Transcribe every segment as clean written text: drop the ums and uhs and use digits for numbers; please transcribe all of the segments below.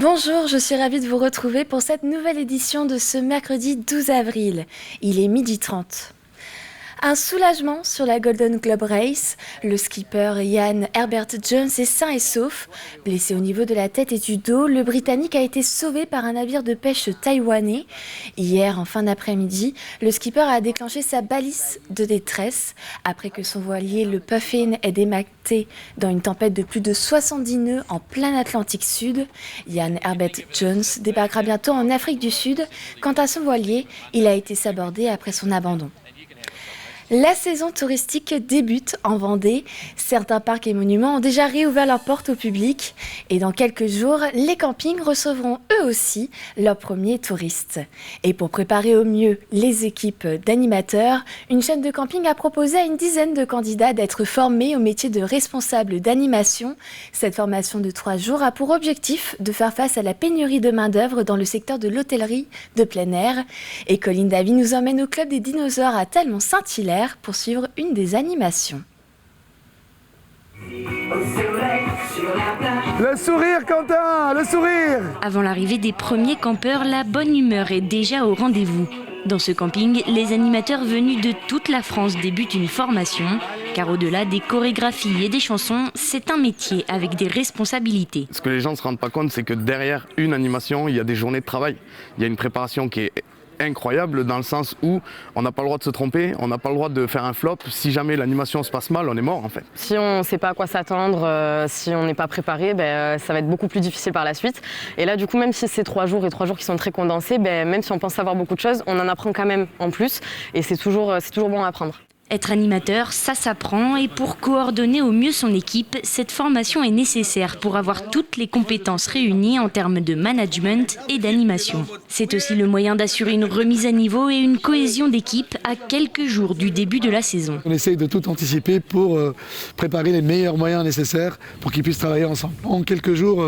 Bonjour, je suis ravie de vous retrouver pour cette nouvelle édition de ce mercredi 12 avril. Il est 12h30. Un soulagement sur la Golden Globe Race. Le skipper Ian Herbert-Jones est sain et sauf. Blessé au niveau de la tête et du dos, le Britannique a été sauvé par un navire de pêche taïwanais. Hier, en fin d'après-midi, le skipper a déclenché sa balise de détresse après que son voilier, le Puffin, ait dématé dans une tempête de plus de 70 nœuds en plein Atlantique Sud. Ian Herbert-Jones débarquera bientôt en Afrique du Sud. Quant à son voilier, il a été sabordé après son abandon. La saison touristique débute en Vendée. Certains parcs et monuments ont déjà réouvert leurs portes au public. Et dans quelques jours, les campings recevront eux aussi leurs premiers touristes. Et pour préparer au mieux les équipes d'animateurs, une chaîne de camping a proposé à une dizaine de candidats d'être formés au métier de responsable d'animation. Cette formation de 3 jours a pour objectif de faire face à la pénurie de main-d'œuvre dans le secteur de l'hôtellerie de plein air. Et Colline Davy nous emmène au Club des Dinosaures à Talmont-Saint-Hilaire pour suivre une des animations. Le sourire, Quentin, le sourire! Avant l'arrivée des premiers campeurs, la bonne humeur est déjà au rendez-vous. Dans ce camping, les animateurs venus de toute la France débutent une formation, car au-delà des chorégraphies et des chansons, c'est un métier avec des responsabilités. Ce que les gens ne se rendent pas compte, c'est que derrière une animation, il y a des journées de travail. Il y a une préparation qui est incroyable dans le sens où on n'a pas le droit de se tromper, on n'a pas le droit de faire un flop. Si jamais l'animation se passe mal, on est mort en fait. Si on ne sait pas à quoi s'attendre, si on n'est pas préparé, ça va être beaucoup plus difficile par la suite. Et là du coup, même si c'est 3 jours et 3 jours qui sont très condensés, même si on pense savoir beaucoup de choses, on en apprend quand même en plus et c'est toujours bon à apprendre. Être animateur, ça s'apprend et pour coordonner au mieux son équipe, cette formation est nécessaire pour avoir toutes les compétences réunies en termes de management et d'animation. C'est aussi le moyen d'assurer une remise à niveau et une cohésion d'équipe à quelques jours du début de la saison. On essaye de tout anticiper pour préparer les meilleurs moyens nécessaires pour qu'ils puissent travailler ensemble. En quelques jours,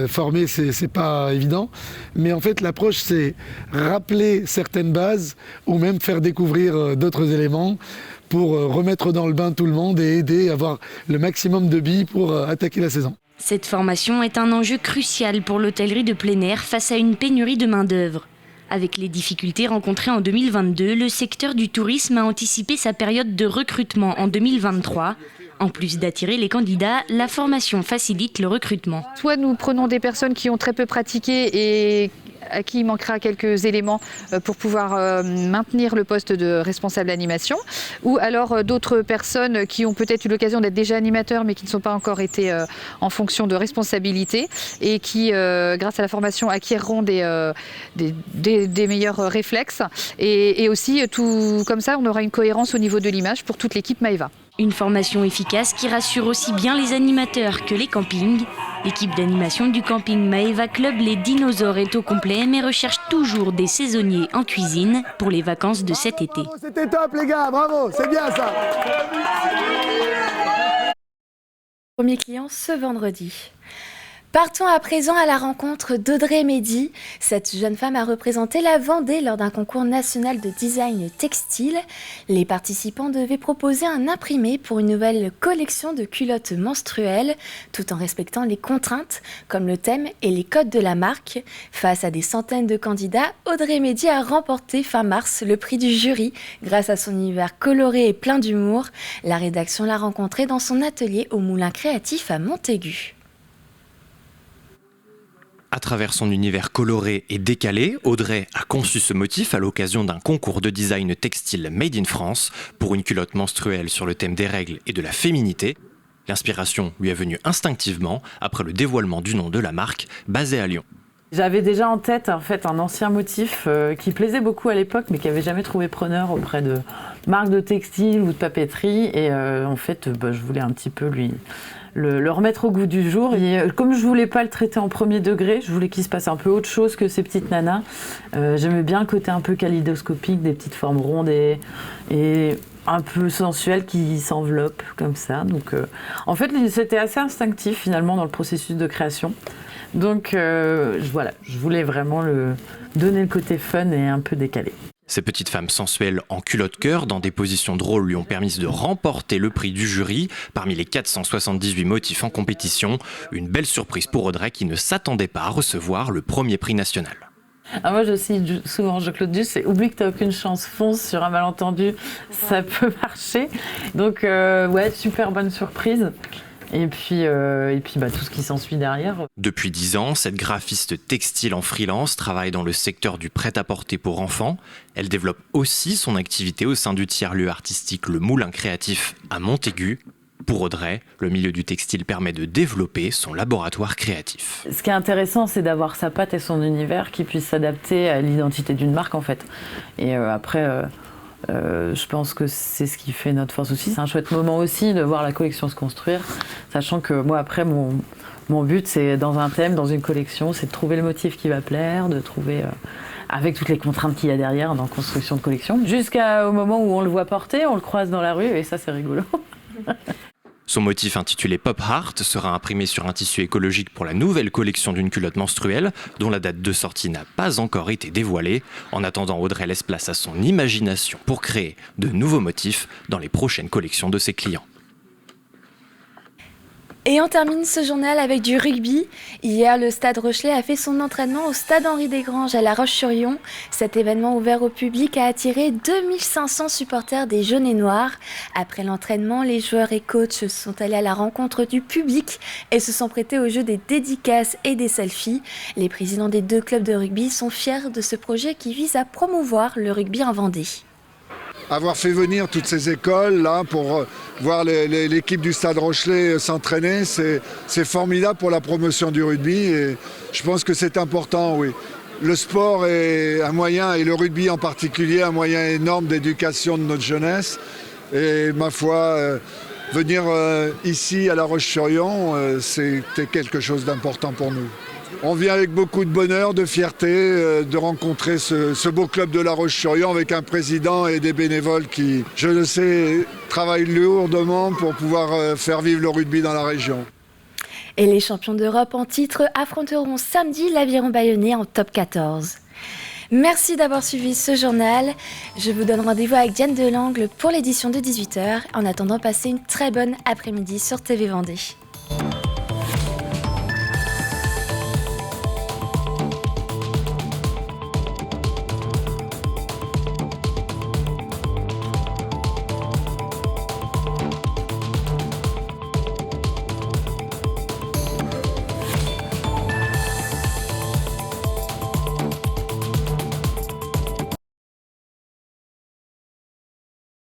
former, c'est pas évident, mais en fait l'approche c'est rappeler certaines bases ou même faire découvrir d'autres éléments pour remettre dans le bain tout le monde et aider à avoir le maximum de billes pour attaquer la saison. Cette formation est un enjeu crucial pour l'hôtellerie de plein air face à une pénurie de main-d'œuvre. Avec les difficultés rencontrées en 2022, le secteur du tourisme a anticipé sa période de recrutement en 2023. En plus d'attirer les candidats, la formation facilite le recrutement. Soit nous prenons des personnes qui ont très peu pratiqué et à qui il manquera quelques éléments pour pouvoir maintenir le poste de responsable d'animation, ou alors d'autres personnes qui ont peut-être eu l'occasion d'être déjà animateurs mais qui ne sont pas encore été en fonction de responsabilité et qui, grâce à la formation, acquerront des meilleurs réflexes. Et aussi, tout comme ça, on aura une cohérence au niveau de l'image pour toute l'équipe Maeva. Une formation efficace qui rassure aussi bien les animateurs que les campings. L'équipe d'animation du camping Maeva Club Les Dinosaures est au complet mais recherche toujours des saisonniers en cuisine pour les vacances de cet été. Bravo, c'était top les gars, bravo, c'est bien ça. Premier client ce vendredi. Partons à présent à la rencontre d'Audrey Mehdi. Cette jeune femme a représenté la Vendée lors d'un concours national de design textile. Les participants devaient proposer un imprimé pour une nouvelle collection de culottes menstruelles, tout en respectant les contraintes comme le thème et les codes de la marque. Face à des centaines de candidats, Audrey Mehdi a remporté fin mars le prix du jury grâce à son univers coloré et plein d'humour. La rédaction l'a rencontrée dans son atelier au Moulin Créatif à Montaigu. À travers son univers coloré et décalé, Audrey a conçu ce motif à l'occasion d'un concours de design textile Made in France pour une culotte menstruelle sur le thème des règles et de la féminité. L'inspiration lui est venue instinctivement après le dévoilement du nom de la marque basée à Lyon. J'avais déjà en tête un ancien motif qui plaisait beaucoup à l'époque mais qui n'avait jamais trouvé preneur auprès de marques de textile ou de papeterie et je voulais un petit peu le remettre au goût du jour. Et comme je voulais pas le traiter en premier degré, je voulais qu'il se passe un peu autre chose que ces petites nanas. J'aimais bien le côté un peu kaléidoscopique, des petites formes rondes et un peu sensuelles qui s'enveloppent comme ça. Donc, c'était assez instinctif finalement dans le processus de création. Donc je voulais vraiment donner le côté fun et un peu décalé. Ces petites femmes sensuelles en culotte-cœur dans des positions drôles lui ont permis de remporter le prix du jury parmi les 478 motifs en compétition. Une belle surprise pour Audrey qui ne s'attendait pas à recevoir le premier prix national. Moi, je cite souvent Jean-Claude Duss, c'est oublie que t'as aucune chance, fonce sur un malentendu, ça peut marcher. Donc, ouais, super bonne surprise. Et puis tout ce qui s'ensuit derrière. Depuis 10 ans, cette graphiste textile en freelance travaille dans le secteur du prêt-à-porter pour enfants. Elle développe aussi son activité au sein du tiers-lieu artistique Le Moulin Créatif à Montaigu. Pour Audrey, le milieu du textile permet de développer son laboratoire créatif. Ce qui est intéressant, c'est d'avoir sa patte et son univers qui puissent s'adapter à l'identité d'une marque en fait. Et après, je pense que c'est ce qui fait notre force aussi. C'est un chouette moment aussi de voir la collection se construire, sachant que moi après, mon but c'est dans un thème, dans une collection, c'est de trouver le motif qui va plaire, de trouver... avec toutes les contraintes qu'il y a derrière dans la construction de collection, jusqu'au moment où on le voit porter, on le croise dans la rue et ça c'est rigolo. Son motif intitulé Pop Heart sera imprimé sur un tissu écologique pour la nouvelle collection d'une culotte menstruelle dont la date de sortie n'a pas encore été dévoilée. En attendant, Audrey laisse place à son imagination pour créer de nouveaux motifs dans les prochaines collections de ses clients. Et on termine ce journal avec du rugby. Hier, le Stade Rochelais a fait son entraînement au Stade Henri-Desgranges à La Roche-sur-Yon. Cet événement ouvert au public a attiré 2500 supporters des Jaunes et Noirs. Après l'entraînement, les joueurs et coachs sont allés à la rencontre du public et se sont prêtés au jeu des dédicaces et des selfies. Les présidents des deux clubs de rugby sont fiers de ce projet qui vise à promouvoir le rugby en Vendée. Avoir fait venir toutes ces écoles là pour voir l'équipe du Stade Rochelais s'entraîner, c'est formidable pour la promotion du rugby et je pense que c'est important, oui. Le sport est un moyen, et le rugby en particulier, un moyen énorme d'éducation de notre jeunesse. Et ma foi, venir ici à La Roche-sur-Yon, c'était quelque chose d'important pour nous. On vient avec beaucoup de bonheur, de fierté de rencontrer ce beau club de La Roche-sur-Yon avec un président et des bénévoles qui, je le sais, travaillent lourdement pour pouvoir faire vivre le rugby dans la région. Et les champions d'Europe en titre affronteront samedi l'Aviron Bayonnais en top 14. Merci d'avoir suivi ce journal. Je vous donne rendez-vous avec Diane Delangle pour l'édition de 18h. En attendant, passez une très bonne après-midi sur TV Vendée.